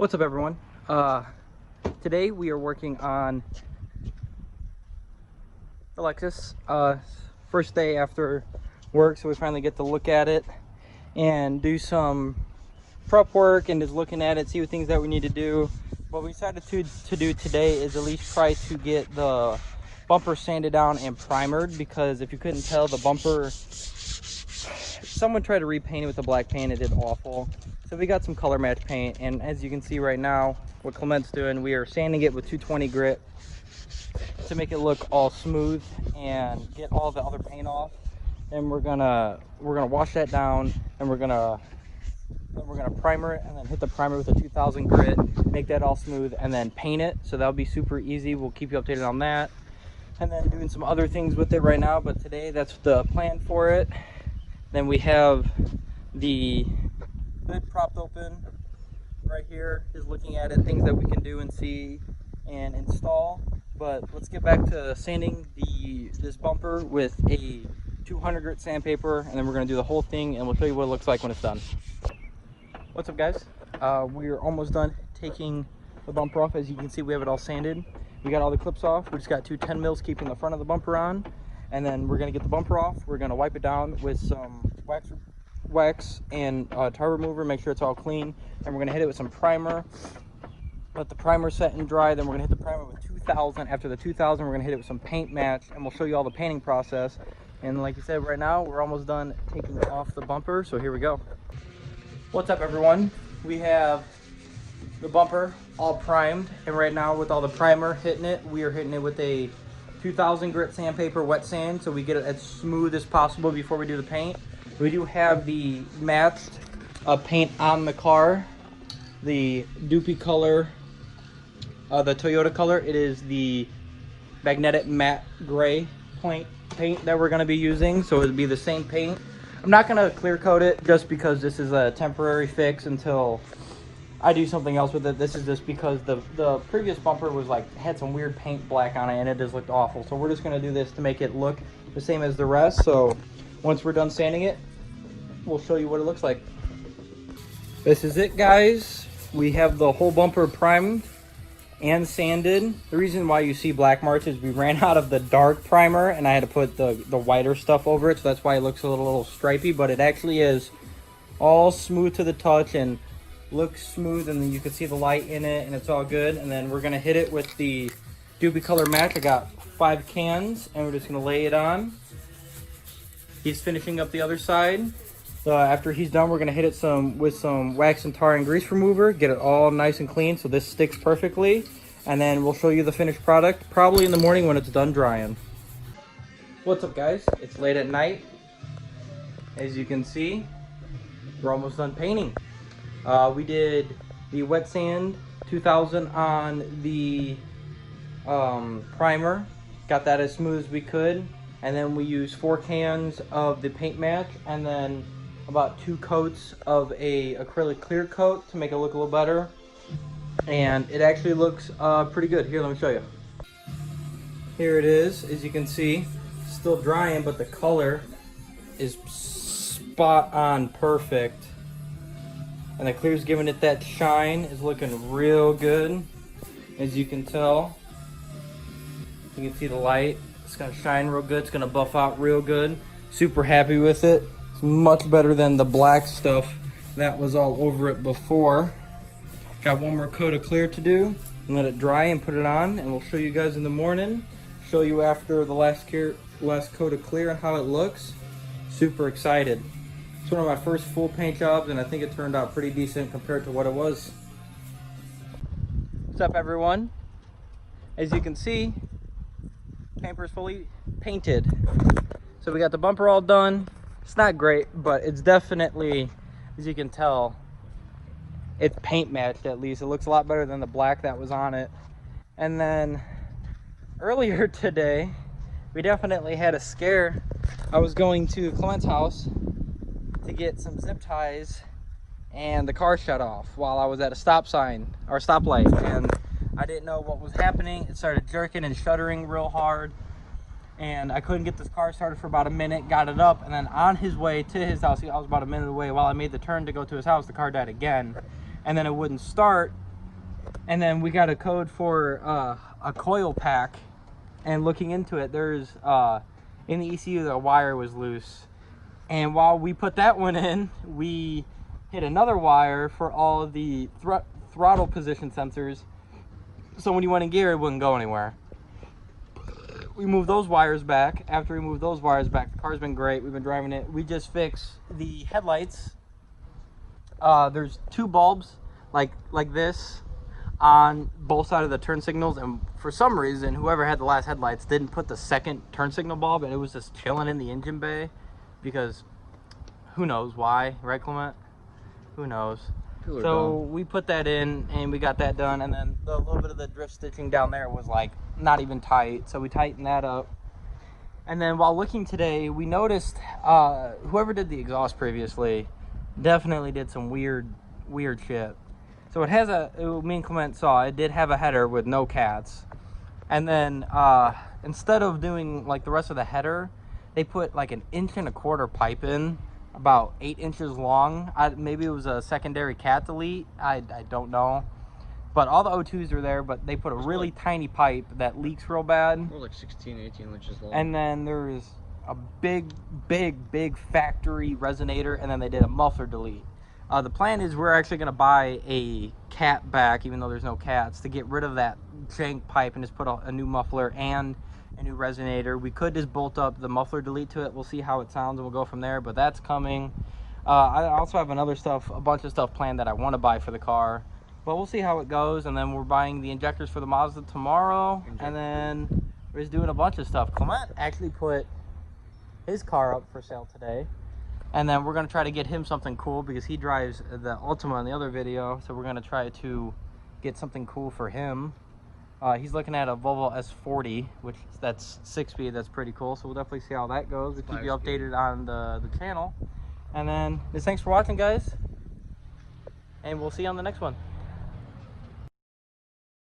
What's up, everyone? Today we are working on the Lexus. First day after work, so we finally get to look at it and do some prep work and just looking at it, see what things that we need to do. What we decided to do today is at least try to get the bumper sanded down and primered, because if you couldn't tell, the bumper, someone tried to repaint it with the black paint. It did awful. So we got some color match paint, and as you can see right now, what Clement's doing, we are sanding it with 220 grit to make it look all smooth and get all the other paint off. And we're gonna wash that down, and we're gonna primer it, and then hit the primer with a 2000 grit, make that all smooth, and then paint it. So that'll be super easy. We'll keep you updated on that, and then doing some other things with it right now, but today that's the plan for it. Then we have the hood propped open right here, is looking at it, things that we can do and see and install. But let's get back to sanding this bumper with a 200 grit sandpaper, and then we're going to do the whole thing, and we'll show you what it looks like when it's done. What's up, guys? We're almost done taking the bumper off. As you can see, we have it all sanded. We got all the clips off. We just got 2 10 mils keeping the front of the bumper on, and then we're going to get the bumper off. We're going to wipe it down with some wax and tar remover, make sure it's all clean, and we're going to hit it with some primer. Let the primer set and dry, then we're going to hit the primer with 2000. After the 2000, we're going to hit it with some paint match, and we'll show you all the painting process. And like you said, right now we're almost done taking off the bumper, so here we go. What's up, everyone? We have the bumper all primed, and right now with all the primer hitting it, we are hitting it with a 2000 grit sandpaper wet sand, so we get it as smooth as possible before we do the paint. We do have the matched paint on the car, the Doopy color, the Toyota color. It is the magnetic matte gray paint that we're going to be using, so it'll be the same paint. I'm not going to clear coat it just because this is a temporary fix until I do something else with it. This is just because the previous bumper was had some weird paint black on it, and it just looked awful. So we're just going to do this to make it look the same as the rest. So once we're done sanding it, we'll show you what it looks like. This is it, guys. We have the whole bumper primed and sanded. The reason why you see black marks is we ran out of the dark primer, and I had to put the whiter stuff over it, so that's why it looks a little stripy, but it actually is all smooth to the touch and looks smooth, and then you can see the light in it, and it's all good. And then we're gonna hit it with the Doobie Color Match. I got 5 cans, and we're just gonna lay it on. He's finishing up the other side. After he's done, we're gonna hit it with some wax and tar and grease remover, get it all nice and clean so this sticks perfectly, and then we'll show you the finished product probably in the morning when it's done drying. What's up, guys? It's late at night. As you can see, we're almost done painting. We did the wet sand 2000 on the primer, got that as smooth as we could, and then we used 4 cans of the paint match, and then about 2 coats of a acrylic clear coat to make it look a little better. And it actually looks pretty good. Here, let me show you. Here it is. As you can see, still drying, but the color is spot on perfect. And the clear's giving it that shine. Is looking real good. As you can tell, you can see the light. It's gonna shine real good. It's gonna buff out real good. Super happy with it. It's much better than the black stuff that was all over it before. Got one more coat of clear to do and let it dry and put it on, and we'll show you guys in the morning. Show you after the last coat of clear and how it looks. Super excited. It's one of my first full paint jobs, and I think it turned out pretty decent compared to what it was. What's up, everyone? As you can see, bumper is fully painted. So we got the bumper all done. It's not great, but it's definitely, as you can tell, it's paint matched at least. It looks a lot better than the black that was on it. And then earlier today, we definitely had a scare. I was going to Clement's house to get some zip ties, and the car shut off while I was at a stop sign or stoplight, and I didn't know what was happening. It started jerking and shuddering real hard, and I couldn't get this car started for about a minute. Got it up, and then on his way to his house, I was about a minute away. While I made the turn to go to his house, the car died again, and then it wouldn't start. And then we got a code for a coil pack, and looking into it, there's in the ECU the wire was loose, and while we put that one in, we hit another wire for all of the throttle position sensors, so when you went in gear it wouldn't go anywhere. We moved those wires back. After we moved those wires back, the car's been great. We've been driving it. We just fixed the headlights. There's two bulbs like this on both sides of the turn signals, and for some reason whoever had the last headlights didn't put the second turn signal bulb, and it was just chilling in the engine bay, because who knows why, right Clement? Who knows? So we put that in and we got that done, and then the little bit of the drift stitching down there was like not even tight, so we tightened that up. And then while looking today, we noticed whoever did the exhaust previously definitely did some weird shit. So it has me and Clement saw, it did have a header with no cats. And then instead of doing like the rest of the header, they put like 1.25 inch pipe in, about 8 inches long. Maybe it was a secondary cat delete, I don't know. But all the O2s are there, but they put a really tiny pipe that leaks real bad. More like 16, 18 inches long. And then there's a big factory resonator, and then they did a muffler delete. The plan is we're actually going to buy a cat back, even though there's no cats, to get rid of that jank pipe and just put a new muffler and a new resonator. We could just bolt up the muffler delete to it. We'll see how it sounds and we'll go from there, but that's coming. I also have a bunch of stuff planned that I want to buy for the car, but we'll see how it goes. And then we're buying the injectors for the Mazda tomorrow, and then we're just doing a bunch of stuff. Clement actually put his car up for sale today, and then we're going to try to get him something cool because he drives the Ultima in the other video, so we're going to try to get something cool for him. He's looking at a Volvo S40, which that's 6-speed. That's pretty cool, so we'll definitely see how that goes. We'll keep you updated on the channel. And then just thanks for watching, guys, and we'll see you on the next one.